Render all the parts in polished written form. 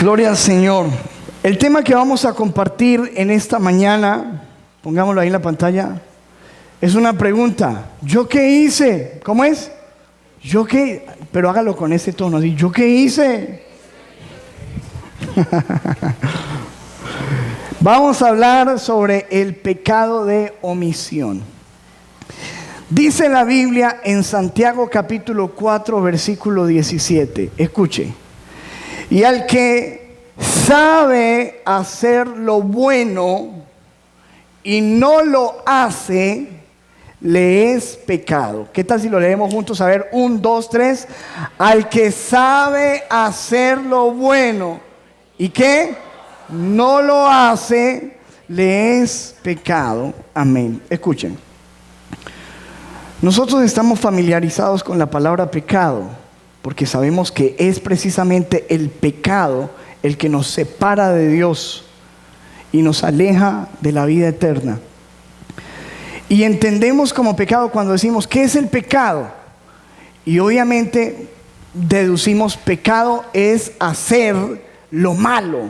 Gloria al Señor. El tema que vamos a compartir en esta mañana, pongámoslo ahí en la pantalla, es una pregunta. ¿Yo qué hice? ¿Cómo es? ¿Yo qué? Pero hágalo con ese tono, así. ¿Yo qué hice? Vamos a hablar sobre el pecado de omisión. Dice la Biblia en Santiago capítulo 4, versículo 17. Escuche. Y al que sabe hacer lo bueno y no lo hace, le es pecado. ¿Qué tal si lo leemos juntos? A ver, 1, 2, 3. Al que sabe hacer lo bueno y que no lo hace, le es pecado. Amén. Escuchen. Nosotros estamos familiarizados con la palabra pecado, porque sabemos que es precisamente el pecado el que nos separa de Dios y nos aleja de la vida eterna. Y entendemos como pecado cuando decimos, ¿qué es el pecado? Y obviamente deducimos, pecado es hacer lo malo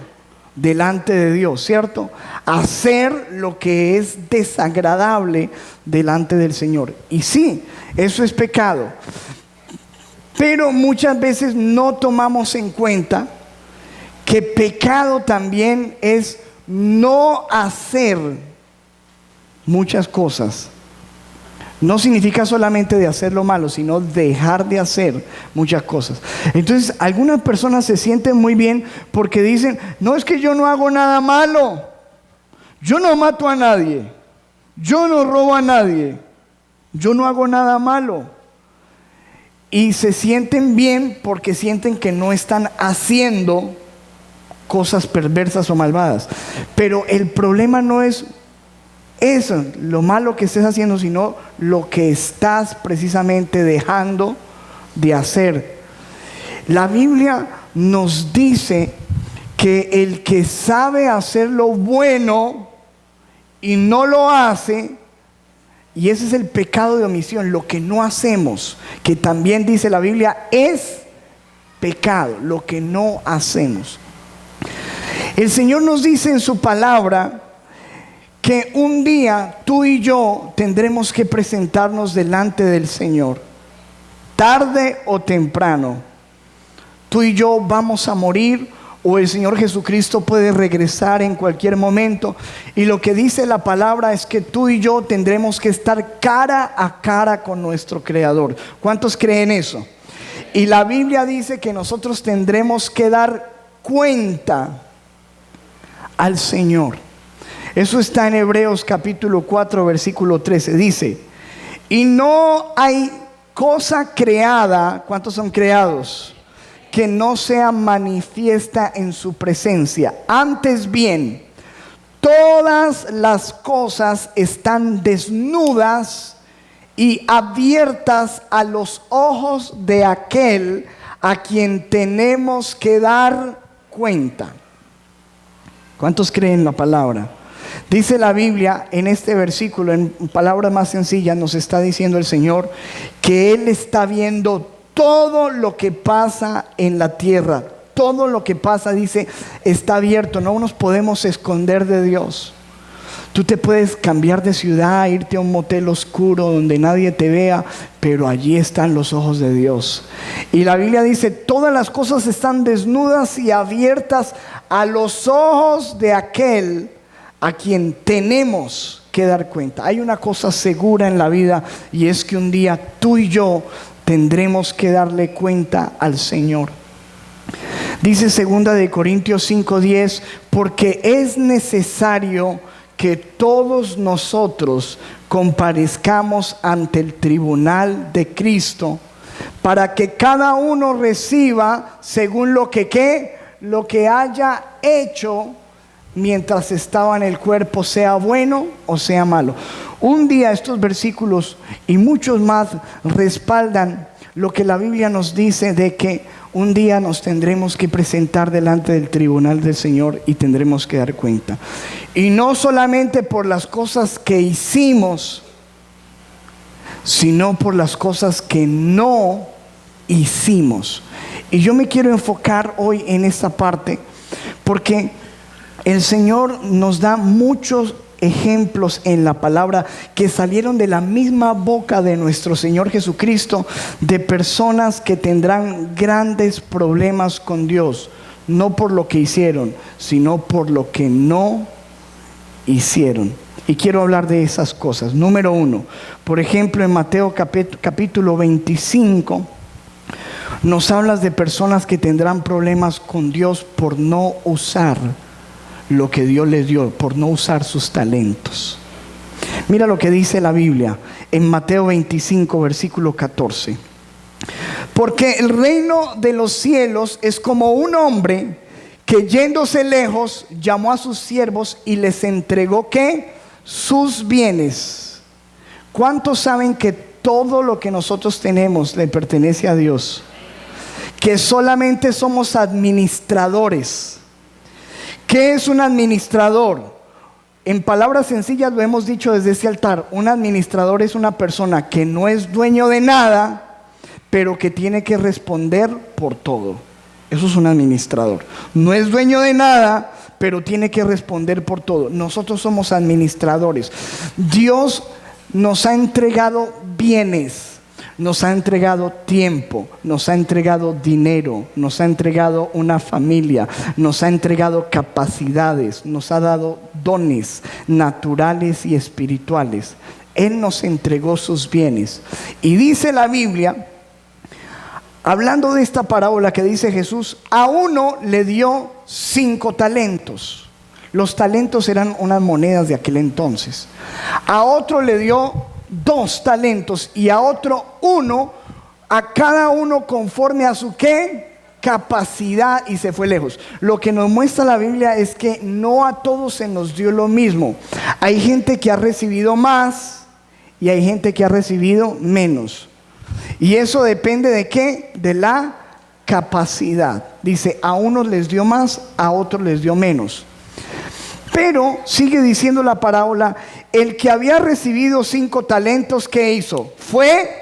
delante de Dios, ¿cierto? Hacer lo que es desagradable delante del Señor. Y sí, eso es pecado. Pero muchas veces no tomamos en cuenta que pecado también es no hacer muchas cosas. No significa solamente de hacer lo malo, sino dejar de hacer muchas cosas. Entonces, algunas personas se sienten muy bien porque dicen, no, es que yo no hago nada malo. Yo no mato a nadie. Yo no robo a nadie. Yo no hago nada malo. Y se sienten bien porque sienten que no están haciendo cosas perversas o malvadas. Pero el problema no es eso, lo malo que estés haciendo, sino lo que estás precisamente dejando de hacer. La Biblia nos dice que el que sabe hacer lo bueno y no lo hace, y ese es el pecado de omisión, lo que no hacemos, que también dice la Biblia, es pecado, lo que no hacemos. El Señor nos dice en su palabra que un día tú y yo tendremos que presentarnos delante del Señor, tarde o temprano. Tú y yo vamos a morir, o el Señor Jesucristo puede regresar en cualquier momento. Y lo que dice la palabra es que tú y yo tendremos que estar cara a cara con nuestro Creador. ¿Cuántos creen eso? Y la Biblia dice que nosotros tendremos que dar cuenta al Señor. Eso está en Hebreos capítulo 4, versículo 13. Dice, y no hay cosa creada, ¿cuántos son creados?, que no sea manifiesta en su presencia. Antes bien, todas las cosas están desnudas y abiertas a los ojos de aquel a quien tenemos que dar cuenta. ¿Cuántos creen la palabra? Dice la Biblia en este versículo, en palabras más sencillas, nos está diciendo el Señor que Él está viendo todo lo que pasa en la tierra. Todo lo que pasa, dice, está abierto. No nos podemos esconder de Dios. Tú te puedes cambiar de ciudad, irte a un motel oscuro donde nadie te vea, pero allí están los ojos de Dios. Y la Biblia dice, todas las cosas están desnudas y abiertas a los ojos de aquel a quien tenemos que dar cuenta. Hay una cosa segura en la vida, y es que un día tú y yo tendremos que darle cuenta al Señor. Dice 2 de Corintios 5:10, porque es necesario que todos nosotros comparezcamos ante el tribunal de Cristo, para que cada uno reciba según lo que haya hecho mientras estaba en el cuerpo, sea bueno o sea malo. Un día estos versículos y muchos más respaldan lo que la Biblia nos dice de que un día nos tendremos que presentar delante del tribunal del Señor y tendremos que dar cuenta. Y no solamente por las cosas que hicimos, sino por las cosas que no hicimos. Y yo me quiero enfocar hoy en esta parte porque el Señor nos da muchos ejemplos en la palabra que salieron de la misma boca de nuestro Señor Jesucristo, de personas que tendrán grandes problemas con Dios, no por lo que hicieron, sino por lo que no hicieron. Y quiero hablar de esas cosas. Número 1, por ejemplo, en Mateo capítulo 25, nos hablas de personas que tendrán problemas con Dios por no usar lo que Dios les dio, por no usar sus talentos. Mira lo que dice la Biblia en Mateo 25, versículo 14. Porque el reino de los cielos es como un hombre que yéndose lejos llamó a sus siervos y les entregó ¿qué? Sus bienes. ¿Cuántos saben que todo lo que nosotros tenemos le pertenece a Dios? Que solamente somos administradores. ¿Qué es un administrador? En palabras sencillas lo hemos dicho desde este altar. Un administrador es una persona que no es dueño de nada, pero que tiene que responder por todo. Eso es un administrador. No es dueño de nada, pero tiene que responder por todo. Nosotros somos administradores. Dios nos ha entregado bienes. Nos ha entregado tiempo, nos ha entregado dinero, nos ha entregado una familia, nos ha entregado capacidades, nos ha dado dones naturales y espirituales. Él nos entregó sus bienes. Y dice la Biblia, hablando de esta parábola que dice Jesús, a uno le dio 5 talentos. Los talentos eran unas monedas de aquel entonces. A otro le dio 2 talentos y a otro 1, a cada uno conforme a su ¿qué? Capacidad, y se fue lejos. Lo que nos muestra la Biblia es que no a todos se nos dio lo mismo. Hay gente que ha recibido más y hay gente que ha recibido menos. Y eso depende de ¿qué? De la capacidad. Dice, a unos les dio más, a otros les dio menos. Pero sigue diciendo la parábola, el que había recibido 5 talentos, ¿qué hizo? Fue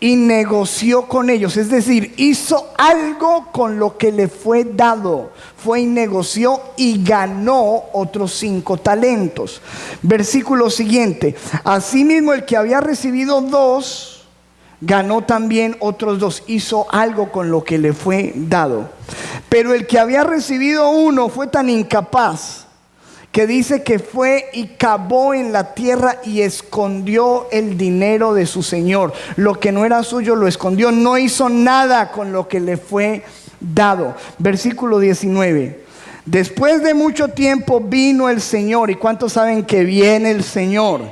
y negoció con ellos, es decir, hizo algo con lo que le fue dado. Fue y negoció y ganó otros 5 talentos. Versículo siguiente, asimismo el que había recibido 2, ganó también otros 2, hizo algo con lo que le fue dado. Pero el que había recibido 1 fue tan incapaz que dice que fue y cavó en la tierra y escondió el dinero de su señor. Lo que no era suyo lo escondió, no hizo nada con lo que le fue dado. Versículo 19. Después de mucho tiempo vino el Señor. ¿Y cuántos saben que viene el Señor?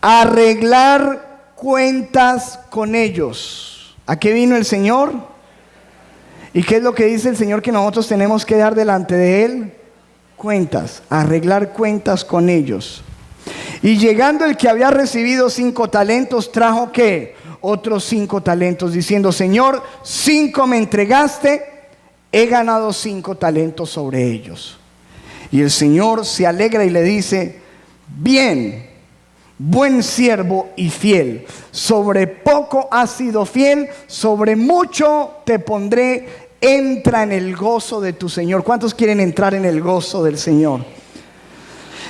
A arreglar cuentas con ellos. ¿A qué vino el Señor? ¿Y qué es lo que dice el Señor que nosotros tenemos que dar delante de Él? Cuentas, arreglar cuentas con ellos. Y llegando el que había recibido 5 talentos, trajo ¿qué? Otros 5 talentos, diciendo, Señor, 5 me entregaste, he ganado 5 talentos sobre ellos. Y el Señor se alegra y le dice, bien, buen siervo y fiel, sobre poco has sido fiel, sobre mucho te pondré, entra en el gozo de tu Señor. ¿Cuántos quieren entrar en el gozo del Señor?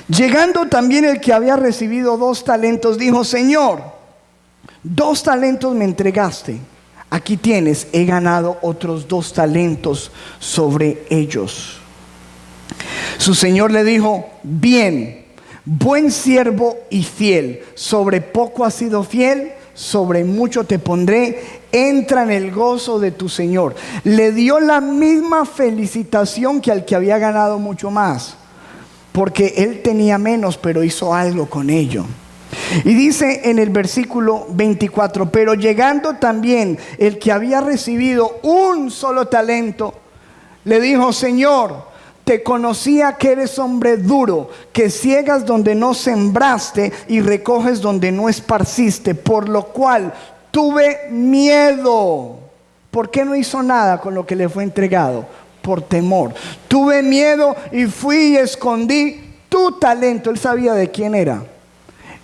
Llegando también el que había recibido 2 talentos, dijo, Señor, 2 talentos me entregaste, aquí tienes, he ganado otros 2 talentos sobre ellos. Su Señor le dijo, bien, buen siervo y fiel, sobre poco has sido fiel, sobre mucho te pondré, entra en el gozo de tu Señor. Le dio la misma felicitación que al que había ganado mucho más, porque él tenía menos, pero hizo algo con ello. Y dice en el versículo 24, pero llegando también el que había recibido 1 solo talento, le dijo, Señor, te conocía que eres hombre duro, que ciegas donde no sembraste y recoges donde no esparciste, por lo cual tuve miedo. ¿Por qué no hizo nada con lo que le fue entregado? Por temor. Tuve miedo y fui y escondí tu talento. Él sabía de quién era.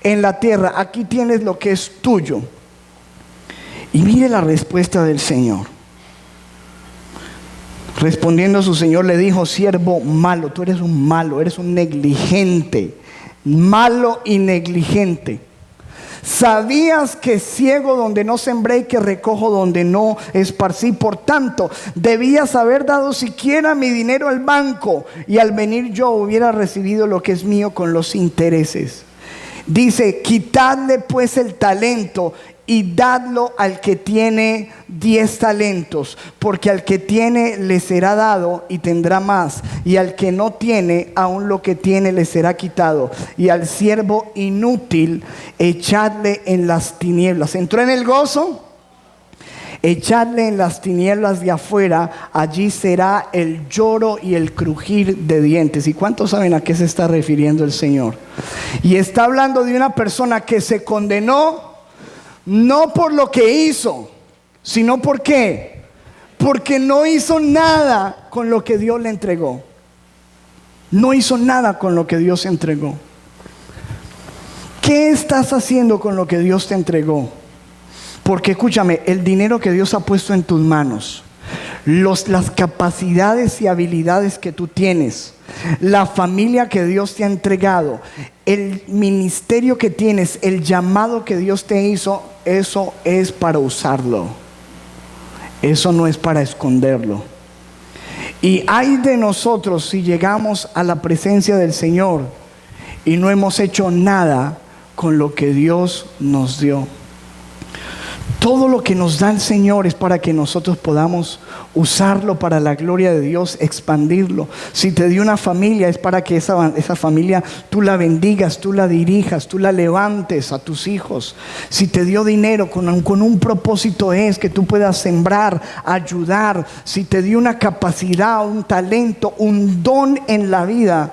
En la tierra, aquí tienes lo que es tuyo. Y mire la respuesta del Señor. Respondiendo su Señor le dijo: siervo malo, tú eres un malo, eres un negligente, malo y negligente. Sabías que ciego donde no sembré y que recojo donde no esparcí. Por tanto, debías haber dado siquiera mi dinero al banco, y al venir yo hubiera recibido lo que es mío con los intereses. Dice: quitadle pues el talento y dadlo al que tiene 10 talentos, porque al que tiene le será dado y tendrá más, y al que no tiene, aún lo que tiene le será quitado. Y al siervo inútil echadle en las tinieblas. ¿Entró en el gozo? Echadle en las tinieblas de afuera, allí será el lloro y el crujir de dientes. ¿Y cuántos saben a qué se está refiriendo el Señor? Y está hablando de una persona que se condenó no por lo que hizo, sino ¿por qué? Porque no hizo nada con lo que Dios le entregó. No hizo nada con lo que Dios entregó. ¿Qué estás haciendo con lo que Dios te entregó? Porque escúchame, el dinero que Dios ha puesto en tus manos, las capacidades y habilidades que tú tienes, la familia que Dios te ha entregado, el ministerio que tienes, el llamado que Dios te hizo, eso es para usarlo. Eso no es para esconderlo. Y ay de nosotros si llegamos a la presencia del Señor y no hemos hecho nada con lo que Dios nos dio. Todo lo que nos da el Señor es para que nosotros podamos usarlo para la gloria de Dios, expandirlo. Si te dio una familia, es para que esa familia tú la bendigas, tú la dirijas, tú la levantes a tus hijos. Si te dio dinero, con un propósito es que tú puedas sembrar, ayudar. Si te dio una capacidad, un talento, un don en la vida,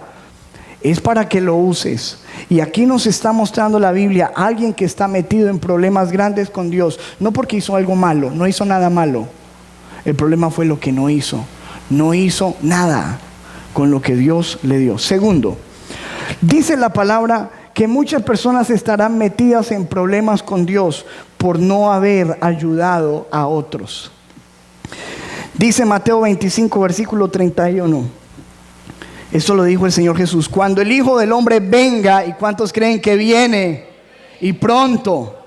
es para que lo uses. Y aquí nos está mostrando la Biblia alguien que está metido en problemas grandes con Dios, no porque hizo algo malo, no hizo nada malo. El problema fue lo que no hizo. No hizo nada con lo que Dios le dio. Segundo, dice la palabra que muchas personas estarán metidas en problemas con Dios por no haber ayudado a otros. Dice Mateo 25, versículo 31. Esto lo dijo el Señor Jesús: cuando el Hijo del Hombre venga, ¿y cuántos creen que viene? Y pronto.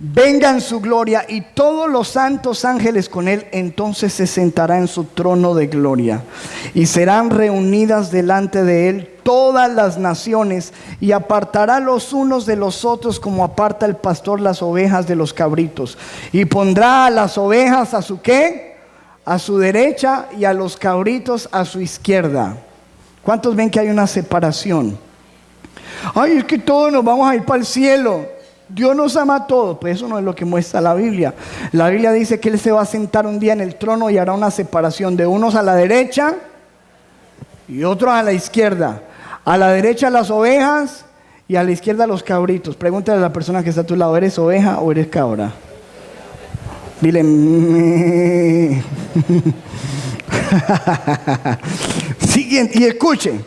Venga en su gloria y todos los santos ángeles con él, entonces se sentará en su trono de gloria. Y serán reunidas delante de él todas las naciones, y apartará los unos de los otros como aparta el pastor las ovejas de los cabritos. Y pondrá a las ovejas a su ¿qué? A su derecha, y a los cabritos a su izquierda. ¿Cuántos ven que hay una separación? Ay, es que todos nos vamos a ir para el cielo. Dios nos ama a todos. Pues eso no es lo que muestra la Biblia. La Biblia dice que Él se va a sentar un día en el trono y hará una separación de unos a la derecha y otros a la izquierda. A la derecha las ovejas y a la izquierda los cabritos. Pregúntale a la persona que está a tu lado: ¿eres oveja o eres cabra? Dile Siguiente, y escuchen.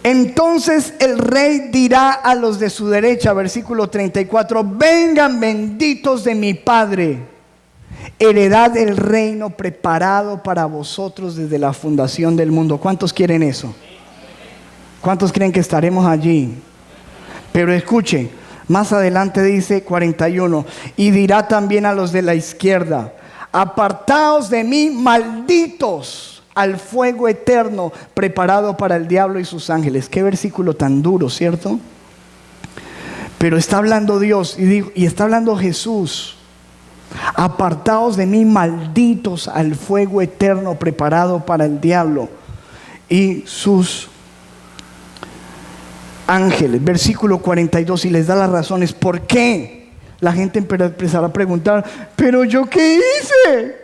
Entonces el rey dirá a los de su derecha, versículo 34: vengan benditos de mi Padre, heredad del reino preparado para vosotros desde la fundación del mundo. ¿Cuántos quieren eso? ¿Cuántos creen que estaremos allí? Pero escuchen, más adelante dice 41: y dirá también a los de la izquierda: apartaos de mí, malditos, al fuego eterno preparado para el diablo y sus ángeles. Qué versículo tan duro, ¿cierto? Pero está hablando Dios y está hablando Jesús. Apartaos de mí, malditos, al fuego eterno preparado para el diablo y sus ángeles. Versículo 42, y les da las razones por qué. La gente empezará a preguntar: ¿pero yo qué hice?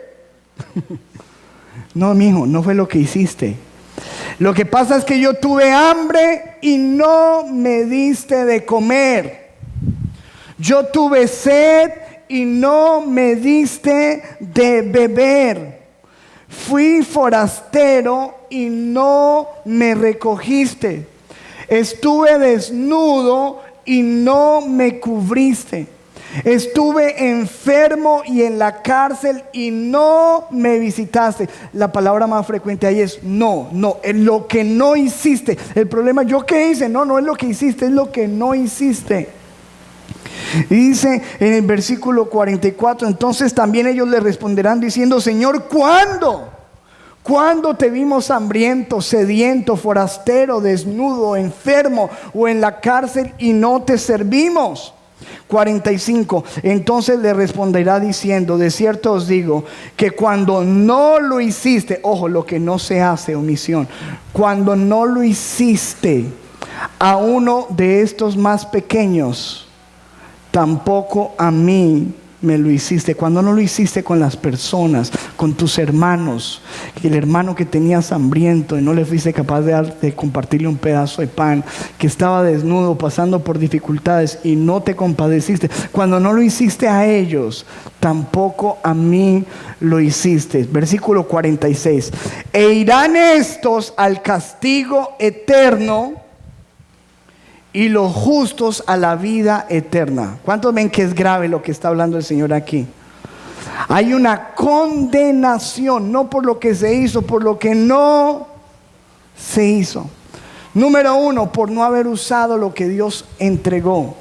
No, mijo, no fue lo que hiciste. Lo que pasa es que yo tuve hambre y no me diste de comer. Yo tuve sed y no me diste de beber. Fui forastero y no me recogiste. Estuve desnudo y no me cubriste. Estuve enfermo y en la cárcel y no me visitaste. La palabra más frecuente ahí es no, es lo que no hiciste. El problema, ¿yo qué hice? No es lo que hiciste, es lo que no hiciste. Y dice en el versículo 44, entonces también ellos le responderán diciendo, Señor, ¿cuándo? ¿Cuándo te vimos hambriento, sediento, forastero, desnudo, enfermo o en la cárcel y no te servimos? 45, entonces le responderá diciendo, de cierto os digo, que cuando no lo hiciste, ojo, lo que no se hace, omisión, cuando no lo hiciste a uno de estos más pequeños, tampoco a mí me lo hiciste. Cuando no lo hiciste con las personas, con tus hermanos, el hermano que tenías hambriento y no le fuiste capaz de compartirle un pedazo de pan, que estaba desnudo pasando por dificultades y no te compadeciste, cuando no lo hiciste a ellos, tampoco a mí lo hiciste. Versículo 46, e irán estos al castigo eterno y los justos a la vida eterna. ¿Cuántos ven que es grave lo que está hablando el Señor aquí? Hay una condenación, no por lo que se hizo, por lo que no se hizo. Número 1, por no haber usado lo que Dios entregó.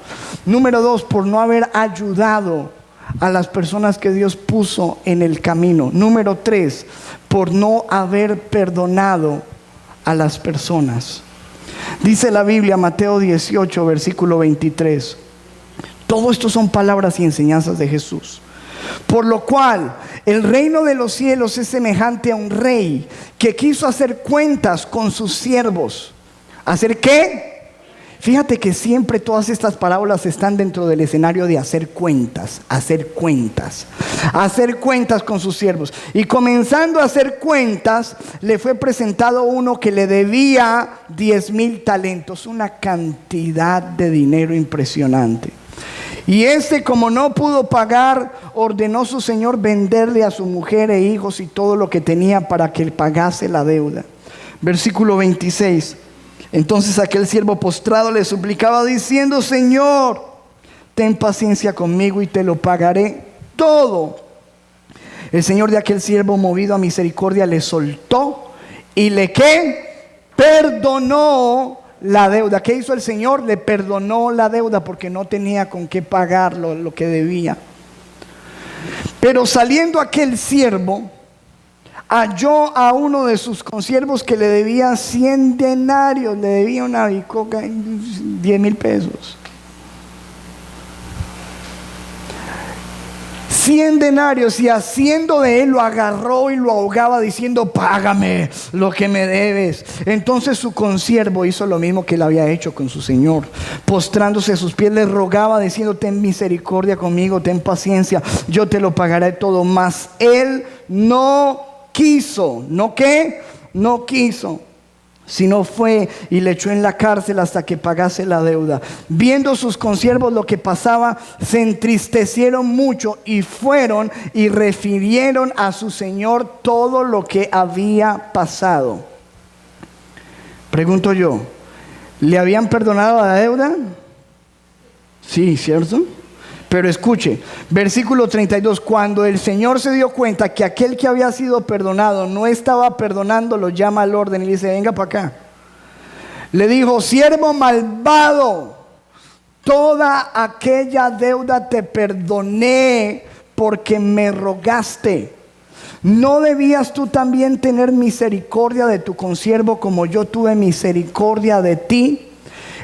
Número 2, por no haber ayudado a las personas que Dios puso en el camino. Número 3, por no haber perdonado a las personas. Dice la Biblia, Mateo 18, versículo 23. Todo esto son palabras y enseñanzas de Jesús. Por lo cual, el reino de los cielos es semejante a un rey que quiso hacer cuentas con sus siervos. ¿Hacer qué? Fíjate que siempre todas estas parábolas están dentro del escenario de hacer cuentas con sus siervos. Y comenzando a hacer cuentas, le fue presentado uno que le debía 10,000 talentos, una cantidad de dinero impresionante. Y como no pudo pagar, ordenó su señor venderle a su mujer e hijos y todo lo que tenía para que él pagase la deuda. Versículo 26. Entonces aquel siervo postrado le suplicaba diciendo, Señor, ten paciencia conmigo y te lo pagaré todo. El señor de aquel siervo, movido a misericordia, le soltó y le perdonó la deuda. ¿Qué hizo el Señor? Le perdonó la deuda porque no tenía con qué pagar lo que debía. Pero saliendo aquel siervo, halló a uno de sus consiervos que le debía 100 denarios, le debía una bicoca, 10,000 pesos. 100 denarios, y haciendo de él lo agarró y lo ahogaba diciendo, págame lo que me debes. Entonces su consiervo hizo lo mismo que él había hecho con su señor. Postrándose a sus pies le rogaba diciendo, ten misericordia conmigo, ten paciencia, yo te lo pagaré todo. Mas él no quiso, ¿no qué? No quiso, sino fue y le echó en la cárcel hasta que pagase la deuda. Viendo sus consiervos lo que pasaba, se entristecieron mucho y fueron y refirieron a su señor todo lo que había pasado. Pregunto yo, ¿le habían perdonado la deuda? Sí, ¿cierto? Pero escuche, versículo 32, cuando el Señor se dio cuenta que aquel que había sido perdonado no estaba perdonando, lo llama al orden y le dice, venga para acá. Le dijo, siervo malvado, toda aquella deuda te perdoné porque me rogaste. ¿No debías tú también tener misericordia de tu consiervo como yo tuve misericordia de ti?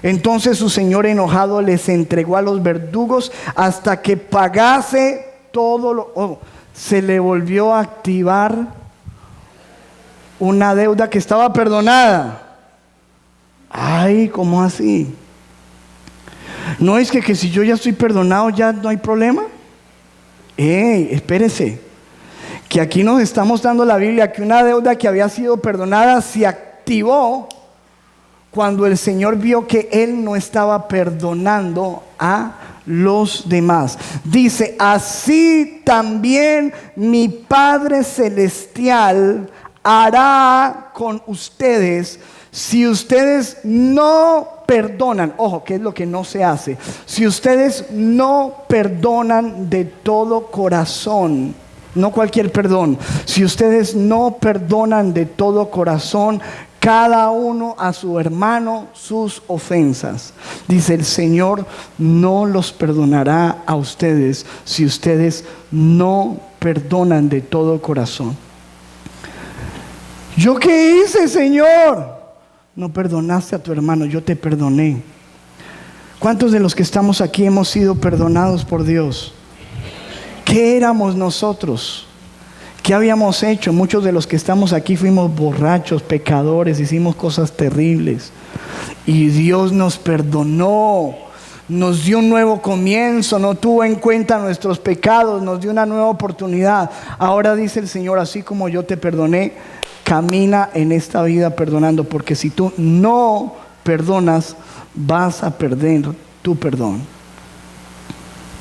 Entonces su señor enojado les entregó a los verdugos hasta que pagase todo se le volvió a activar una deuda que estaba perdonada. Ay, ¿cómo así? ¿No es que si yo ya estoy perdonado ya no hay problema? Espérese, que aquí nos estamos dando la Biblia que una deuda que había sido perdonada se activó cuando el Señor vio que Él no estaba perdonando a los demás. Dice, así también mi Padre Celestial hará con ustedes si ustedes no perdonan, ojo, ¿qué es lo que no se hace? Si ustedes no perdonan de todo corazón, no cualquier perdón, si ustedes no perdonan de todo corazón, cada uno a su hermano sus ofensas, dice el Señor, no los perdonará a ustedes si ustedes no perdonan de todo corazón. ¿Yo qué hice, Señor? No perdonaste a tu hermano, yo te perdoné. ¿Cuántos de los que estamos aquí hemos sido perdonados por Dios? ¿Qué éramos nosotros? ¿Qué habíamos hecho? Muchos de los que estamos aquí fuimos borrachos, pecadores, hicimos cosas terribles. Y Dios nos perdonó, nos dio un nuevo comienzo, no tuvo en cuenta nuestros pecados, nos dio una nueva oportunidad. Ahora dice el Señor, así como yo te perdoné, camina en esta vida perdonando, porque si tú no perdonas, vas a perder tu perdón.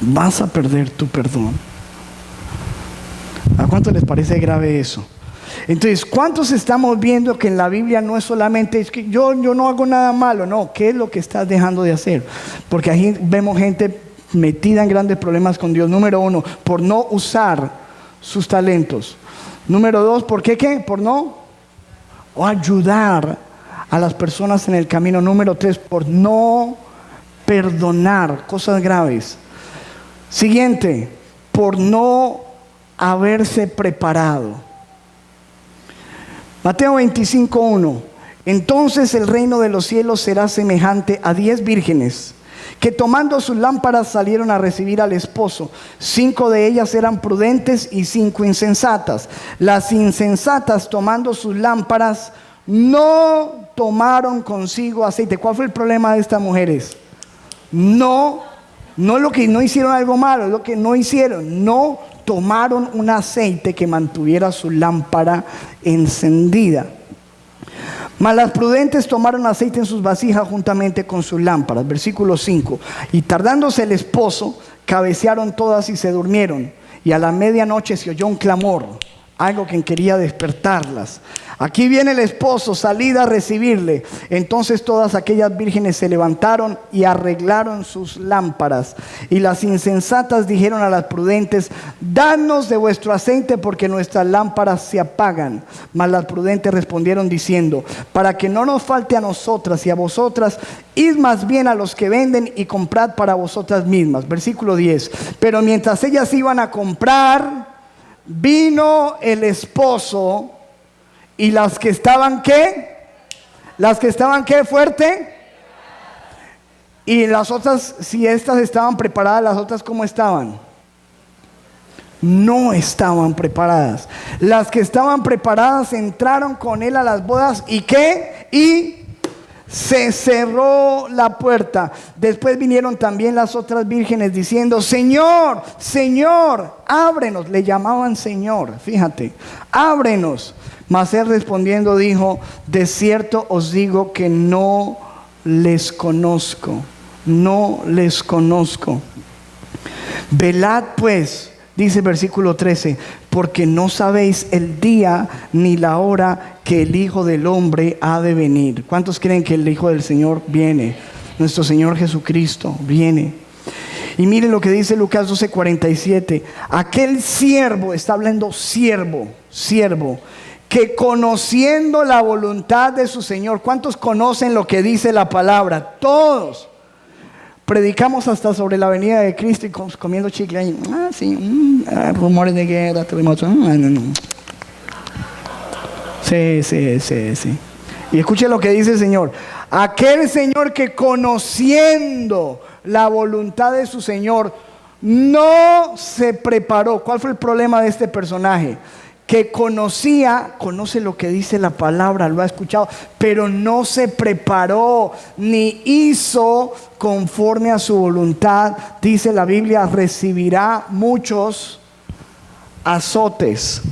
Vas a perder tu perdón. ¿A cuánto les parece grave eso? Entonces, ¿cuántos estamos viendo que en la Biblia no es solamente es que yo no hago nada malo? No, ¿qué es lo que estás dejando de hacer? Porque ahí vemos gente metida en grandes problemas con Dios. Número 1, por no usar sus talentos. Número 2, ¿por qué qué? Por no ayudar a las personas en el camino. Número 3, por no perdonar cosas graves. Siguiente, por no haberse preparado. Mateo 25:1. Entonces el reino de los cielos será semejante a 10 vírgenes que tomando sus lámparas salieron a recibir al esposo. 5 de ellas eran prudentes y 5 insensatas. Las insensatas, tomando sus lámparas, no tomaron consigo aceite. ¿Cuál fue el problema de estas mujeres? No lo que no hicieron algo malo, lo que no hicieron, no tomaron un aceite que mantuviera su lámpara encendida. Mas las prudentes tomaron aceite en sus vasijas juntamente con sus lámparas. Versículo 5. Y tardándose el esposo, cabecearon todas y se durmieron. Y a la medianoche se oyó un clamor, algo que quería despertarlas. Aquí viene el esposo, salida a recibirle. Entonces todas aquellas vírgenes se levantaron y arreglaron sus lámparas. Y las insensatas dijeron a las prudentes: danos de vuestro aceite, porque nuestras lámparas se apagan. Mas las prudentes respondieron diciendo: para que no nos falte a nosotras y a vosotras, id más bien a los que venden y comprad para vosotras mismas. Versículo 10. Pero mientras ellas iban a comprar, vino el esposo. ¿Y las que estaban qué? ¿Las que estaban qué? ¿Fuerte? Y las otras, si estas estaban preparadas, las otras ¿cómo estaban? No estaban preparadas. Las que estaban preparadas entraron con él a las bodas. ¿Y qué? Y se cerró la puerta. Después vinieron también las otras vírgenes diciendo: Señor, Señor, ábrenos. Le llamaban Señor, fíjate, ábrenos. Mas él respondiendo dijo: de cierto os digo que no les conozco, no les conozco. Velad pues, dice versículo 13, porque no sabéis el día ni la hora que el Hijo del Hombre ha de venir. ¿Cuántos creen que el Hijo del Señor viene? Nuestro Señor Jesucristo viene. Y miren lo que dice Lucas 12:47. Aquel siervo, está hablando siervo, que conociendo la voluntad de su Señor. ¿Cuántos conocen lo que dice la palabra? Todos. Predicamos hasta sobre la venida de Cristo y comiendo chicle ahí. Rumores de guerra, terremotos. Sí. Y escuche lo que dice el Señor. Aquel Señor que conociendo la voluntad de su Señor no se preparó. ¿Cuál fue el problema de este personaje? Que conoce lo que dice la palabra, lo ha escuchado, pero no se preparó ni hizo conforme a su voluntad. Dice la Biblia: recibirá muchos azotes.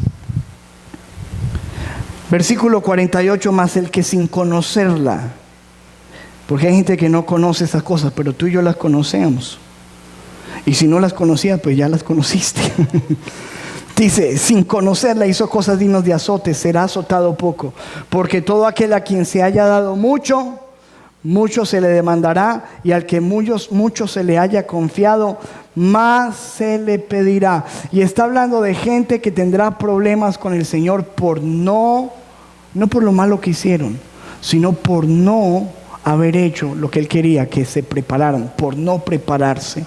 Versículo 48, más el que sin conocerla, porque hay gente que no conoce esas cosas, pero tú y yo las conocemos. Y si no las conocías, pues ya las conociste. Dice, sin conocerla hizo cosas dignas de azote, será azotado poco. Porque todo aquel a quien se haya dado mucho, mucho se le demandará, y al que mucho se le haya confiado, más se le pedirá. Y está hablando de gente que tendrá problemas con el Señor por no por lo malo que hicieron, sino por no haber hecho lo que Él quería que se prepararan, por no prepararse.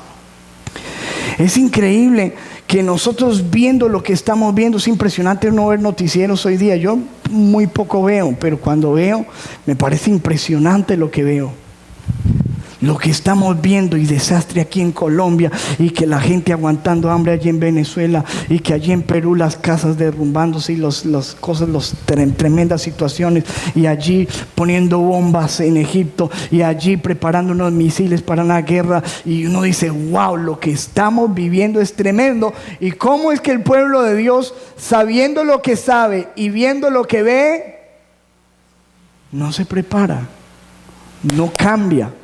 Es increíble que nosotros viendo lo que estamos viendo, es impresionante no ver noticieros hoy día. Yo muy poco veo, pero cuando veo, me parece impresionante lo que veo. Lo que estamos viendo y desastre aquí en Colombia, y que la gente aguantando hambre allí en Venezuela, y que allí en Perú las casas derrumbándose y tremendas situaciones, y allí poniendo bombas en Egipto, y allí preparando unos misiles para una guerra, y uno dice, wow, lo que estamos viviendo es tremendo. Y cómo es que el pueblo de Dios, sabiendo lo que sabe y viendo lo que ve, no se prepara, no cambia,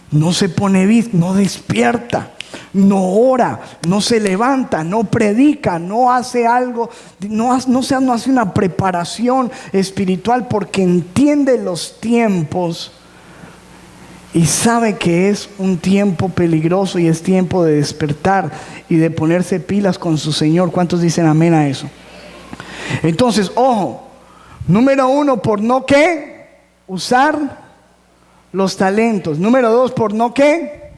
no se pone visto, no despierta, no ora, no se levanta, no predica, no hace algo, no hace una preparación espiritual, porque entiende los tiempos y sabe que es un tiempo peligroso y es tiempo de despertar y de ponerse pilas con su Señor. ¿Cuántos dicen amén a eso? Entonces, ojo, número 1, por no qué, usar los talentos. Número 2, por no qué,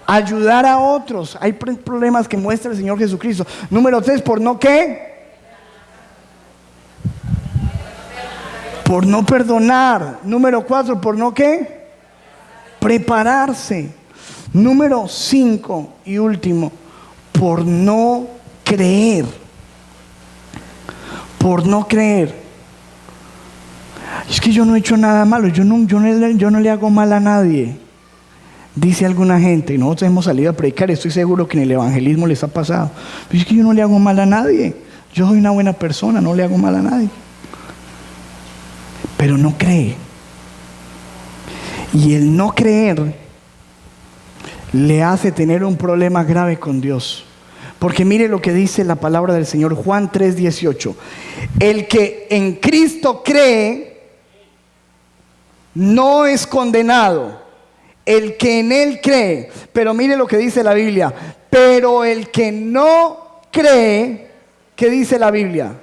ayudar a otros. Hay problemas que muestra el Señor Jesucristo. Número 3, por no qué, por no perdonar. Número 4, por no qué, prepararse. Número 5 y último, por no creer. Por no creer. Es que yo no he hecho nada malo, yo no le hago mal a nadie, dice alguna gente, y nosotros hemos salido a predicar, estoy seguro que en el evangelismo les ha pasado. Pero es que yo no le hago mal a nadie, yo soy una buena persona, no le hago mal a nadie. Pero no cree. Y el no creer le hace tener un problema grave con Dios. Porque mire lo que dice la palabra del Señor, Juan 3:18. El que en Cristo cree no es condenado, el que en Él cree. Pero mire lo que dice la Biblia, pero el que no cree, ¿qué dice la Biblia?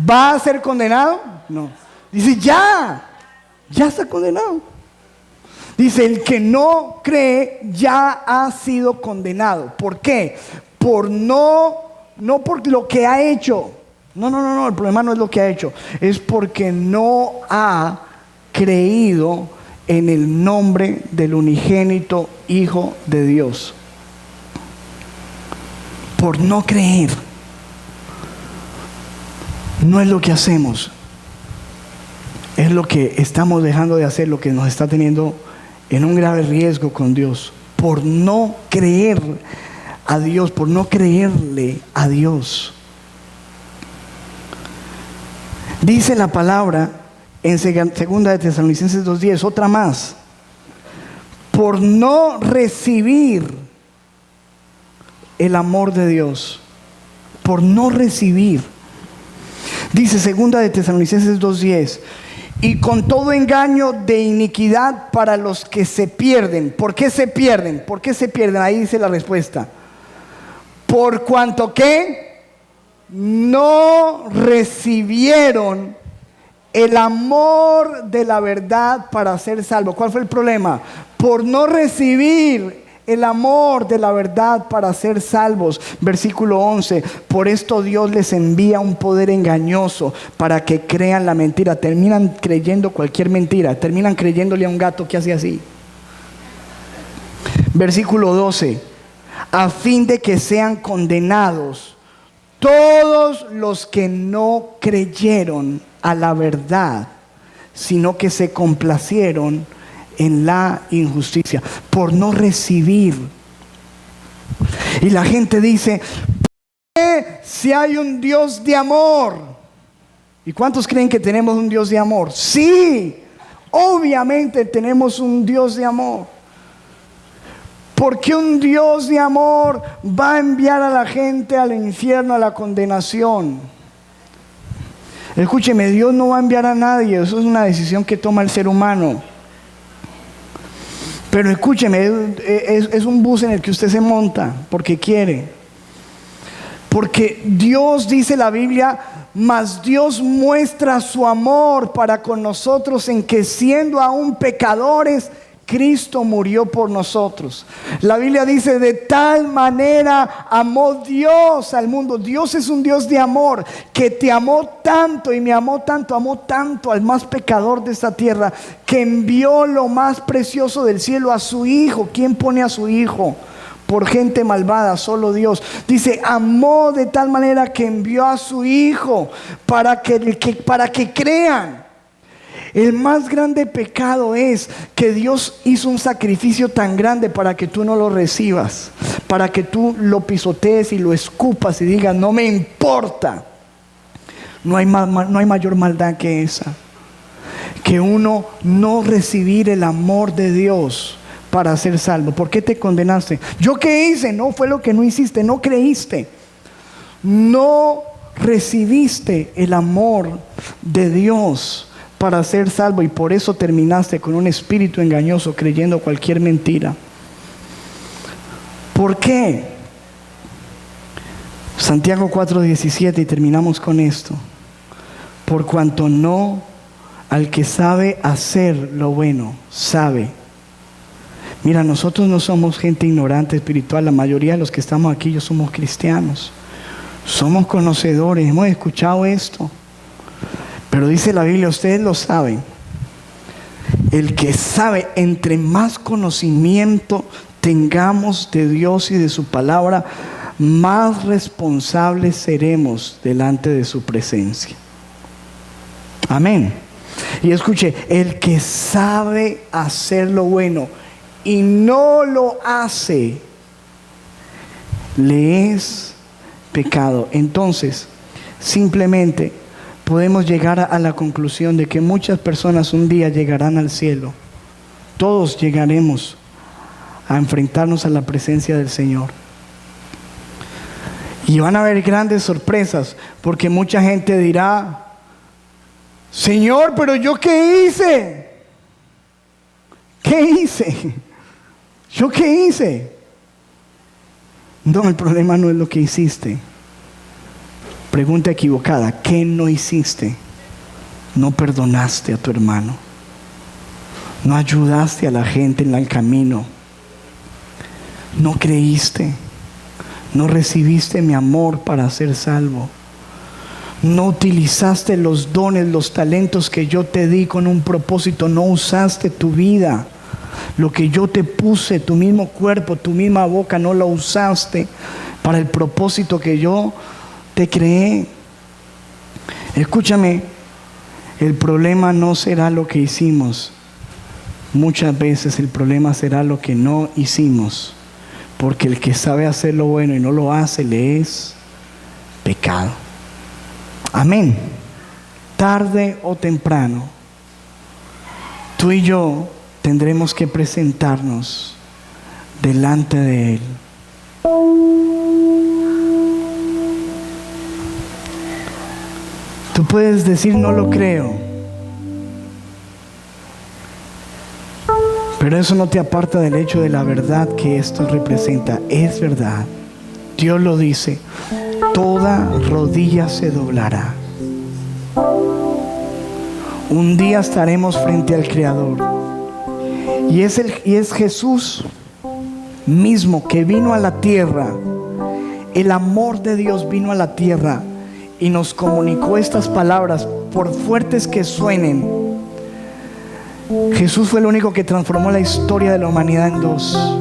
¿Va a ser condenado? No. Dice ya está condenado. Dice, el que no cree ya ha sido condenado. ¿Por qué? No por lo que ha hecho. No, el problema no es lo que ha hecho, es porque no ha creído en el nombre del unigénito Hijo de Dios. Por no creer. No es lo que hacemos, es lo que estamos dejando de hacer, lo que nos está teniendo en un grave riesgo con Dios. Por no creer a Dios, por no creerle a Dios. Dice la palabra en 2 de Tesalonicenses 2:10, otra más, por no recibir el amor de Dios, por no recibir. Dice 2 de Tesalonicenses 2:10, y con todo engaño de iniquidad para los que se pierden. ¿Por qué se pierden? ¿Por qué se pierden? Ahí dice la respuesta. Por cuanto que no recibieron el amor de la verdad para ser salvos. ¿Cuál fue el problema? Por no recibir el amor de la verdad para ser salvos. Versículo 11, por esto Dios les envía un poder engañoso para que crean la mentira. Terminan creyendo cualquier mentira, terminan creyéndole a un gato que hace así. Versículo 12, a fin de que sean condenados todos los que no creyeron a la verdad, sino que se complacieron en la injusticia, por no recibir. Y la gente dice, si hay un Dios de amor. ¿Y cuántos creen que tenemos un Dios de amor? Sí, obviamente tenemos un Dios de amor. ¿Por qué un Dios de amor va a enviar a la gente al infierno, a la condenación? Escúcheme, Dios no va a enviar a nadie, eso es una decisión que toma el ser humano. Pero escúcheme, es un bus en el que usted se monta porque quiere. Porque Dios, dice la Biblia, mas Dios muestra su amor para con nosotros en que siendo aún pecadores, Cristo murió por nosotros. La Biblia dice, de tal manera amó Dios al mundo. Dios es un Dios de amor, que te amó tanto y me amó tanto al más pecador de esta tierra, que envió lo más precioso del cielo, a su Hijo. ¿Quién pone a su Hijo? Por gente malvada, solo Dios. Dice, amó de tal manera que envió a su Hijo para que crean. El más grande pecado es que Dios hizo un sacrificio tan grande para que tú no lo recibas, para que tú lo pisotees y lo escupas y digas, no me importa. No hay mayor maldad que esa, que uno no recibir el amor de Dios para ser salvo. ¿Por qué te condenaste? ¿Yo qué hice? No, fue lo que no hiciste, no creíste. No recibiste el amor de Dios para ser salvo, y por eso terminaste con un espíritu engañoso, creyendo cualquier mentira. ¿Por qué? Santiago 4:17, y terminamos con esto. Por cuanto no al que sabe hacer lo bueno, sabe. Mira, nosotros no somos gente ignorante espiritual. La mayoría de los que estamos aquí, yo somos cristianos. Somos conocedores, hemos escuchado esto. Pero dice la Biblia, ustedes lo saben, el que sabe, entre más conocimiento tengamos de Dios y de su palabra, más responsables seremos delante de su presencia. Amén. Y escuche, el que sabe hacer lo bueno y no lo hace, le es pecado. Entonces, simplemente podemos llegar a la conclusión de que muchas personas un día llegarán al cielo. Todos llegaremos a enfrentarnos a la presencia del Señor. Y van a haber grandes sorpresas, porque mucha gente dirá, Señor, pero ¿yo qué hice? ¿Qué hice? ¿Yo qué hice? No, el problema no es lo que hiciste. Pregunta equivocada, ¿qué no hiciste? No perdonaste a tu hermano, no ayudaste a la gente en el camino, no creíste, no recibiste mi amor para ser salvo, no utilizaste los dones, los talentos que yo te di con un propósito, no usaste tu vida, lo que yo te puse, tu mismo cuerpo, tu misma boca, no lo usaste para el propósito que yo te creé. Escúchame, el problema no será lo que hicimos. Muchas veces el problema será lo que no hicimos, porque el que sabe hacer lo bueno y no lo hace, le es pecado. Amén. Tarde o temprano, tú y yo tendremos que presentarnos delante de Él. Tú puedes decir, no lo creo, pero eso no te aparta del hecho de la verdad que esto representa. Es verdad. Dios lo dice, toda rodilla se doblará. Un día estaremos frente al Creador. Y es Jesús mismo que vino a la tierra. El amor de Dios vino a la tierra y nos comunicó estas palabras, por fuertes que suenen. Jesús fue el único que transformó la historia de la humanidad en dos.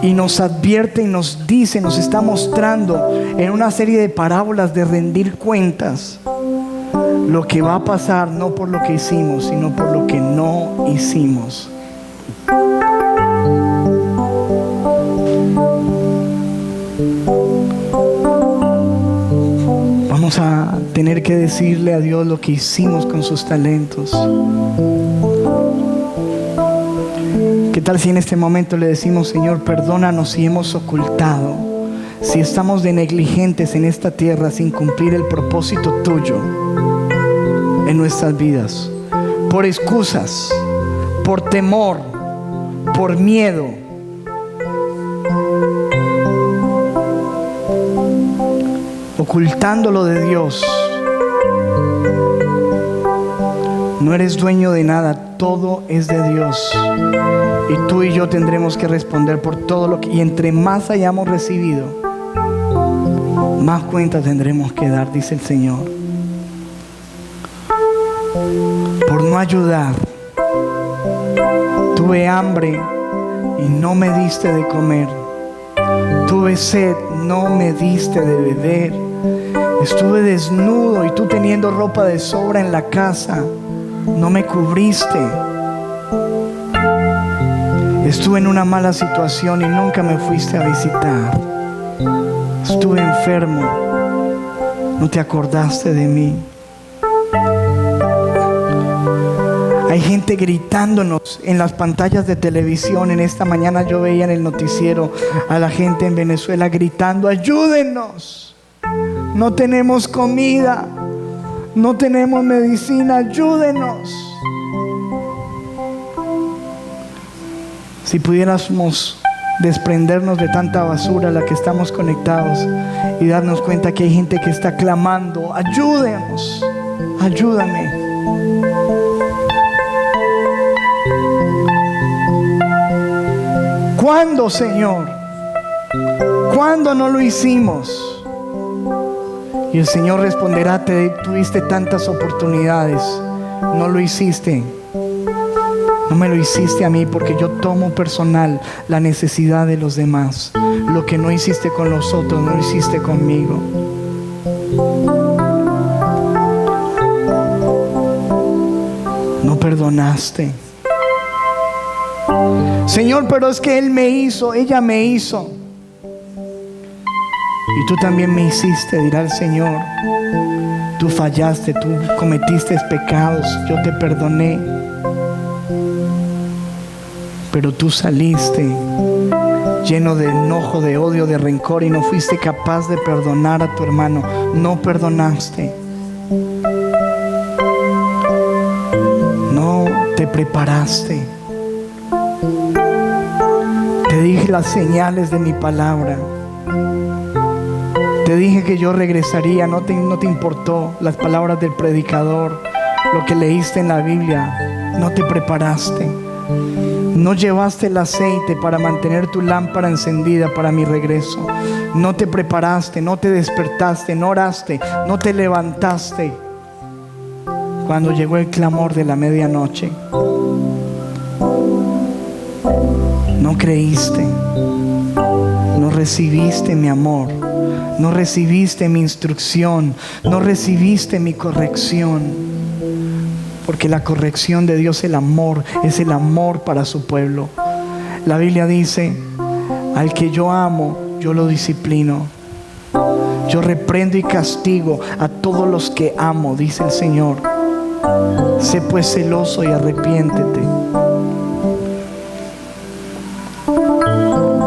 Y nos advierte y nos dice, nos está mostrando en una serie de parábolas de rendir cuentas lo que va a pasar, no por lo que hicimos, sino por lo que no hicimos. Vamos a tener que decirle a Dios lo que hicimos con sus talentos. ¿Qué tal si en este momento le decimos: Señor, perdónanos si hemos ocultado, si estamos de negligentes en esta tierra sin cumplir el propósito tuyo en nuestras vidas, por excusas, por temor, por miedo? Ocultándolo de Dios. No eres dueño de nada, todo es de Dios. Y tú y yo tendremos que responder por todo lo que... Y entre más hayamos recibido, más cuenta tendremos que dar, dice el Señor. Por no ayudar. Tuve hambre y no me diste de comer. Tuve sed, no me diste de beber. Estuve desnudo y tú teniendo ropa de sobra en la casa, no me cubriste. Estuve en una mala situación y nunca me fuiste a visitar. Estuve enfermo, no te acordaste de mí. Hay gente gritándonos en las pantallas de televisión. En esta mañana yo veía en el noticiero a la gente en Venezuela gritando: ayúdennos, no tenemos comida, no tenemos medicina, ayúdenos. Si pudiéramos desprendernos de tanta basura a la que estamos conectados y darnos cuenta que hay gente que está clamando: ayúdenos, ayúdame. ¿Cuándo, Señor? ¿Cuándo no lo hicimos? Y el Señor responderá: tuviste tantas oportunidades, no lo hiciste. No me lo hiciste a mí, porque yo tomo personal la necesidad de los demás. Lo que no hiciste con los otros, no lo hiciste conmigo. No perdonaste. Señor, pero es que él me hizo, ella me hizo. Y tú también me hiciste, dirá el Señor. Tú fallaste, tú cometiste pecados, yo te perdoné. Pero tú saliste lleno de enojo, de odio, de rencor, y no fuiste capaz de perdonar a tu hermano. No perdonaste. No te preparaste. Te dije las señales de mi palabra. Te dije que yo regresaría. No te importó las palabras del predicador, lo que leíste en la Biblia. No te preparaste. No llevaste el aceite para mantener tu lámpara encendida para mi regreso. No te preparaste, no te despertaste, no oraste, no te levantaste cuando llegó el clamor de la medianoche. No creíste, no recibiste mi amor, no recibiste mi instrucción, no recibiste mi corrección. Porque la corrección de Dios es el amor para su pueblo. La Biblia dice: al que yo amo, yo lo disciplino. Yo reprendo y castigo a todos los que amo, dice el Señor. Sé pues celoso y arrepiéntete.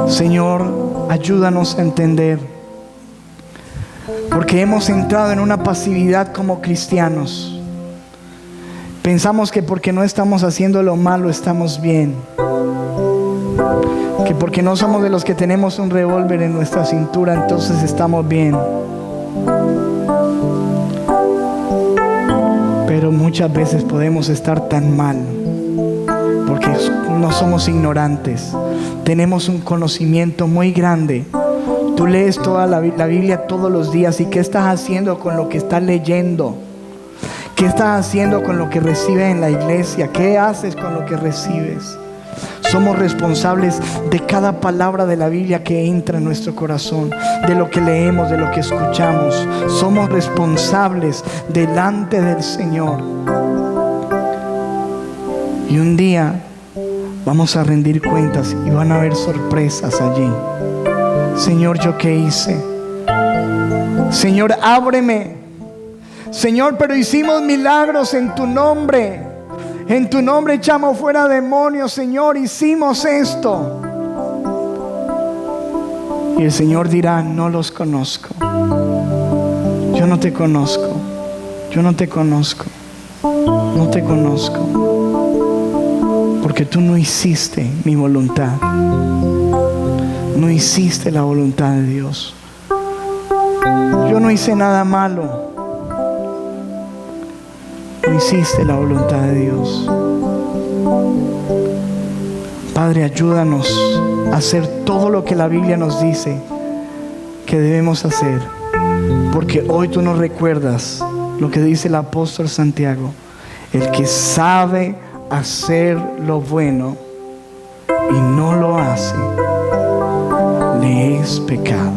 Señor, ayúdanos a entender, porque hemos entrado en una pasividad como cristianos. Pensamos que porque no estamos haciendo lo malo estamos bien, que porque no somos de los que tenemos un revólver en nuestra cintura entonces estamos bien. Pero muchas veces podemos estar tan mal porque no somos ignorantes, tenemos un conocimiento muy grande. Tú lees toda la Biblia todos los días, y ¿qué estás haciendo con lo que estás leyendo? ¿Qué estás haciendo con lo que recibes en la iglesia? ¿Qué haces con lo que recibes? Somos responsables de cada palabra de la Biblia que entra en nuestro corazón, de lo que leemos, de lo que escuchamos. Somos responsables delante del Señor. Y un día vamos a rendir cuentas y van a haber sorpresas allí. Señor, ¿yo qué hice? Señor, ábreme. Señor, pero hicimos milagros en tu nombre. En tu nombre echamos fuera demonios, Señor, hicimos esto. Y el Señor dirá, no los conozco. Yo no te conozco. Yo no te conozco. No te conozco. Porque tú no hiciste mi voluntad. No hiciste la voluntad de Dios. Yo no hice nada malo. No hiciste la voluntad de Dios. Padre, ayúdanos a hacer todo lo que la Biblia nos dice que debemos hacer. Porque hoy tú nos recuerdas lo que dice el apóstol Santiago. El que sabe hacer lo bueno y no lo hace, le es pecado.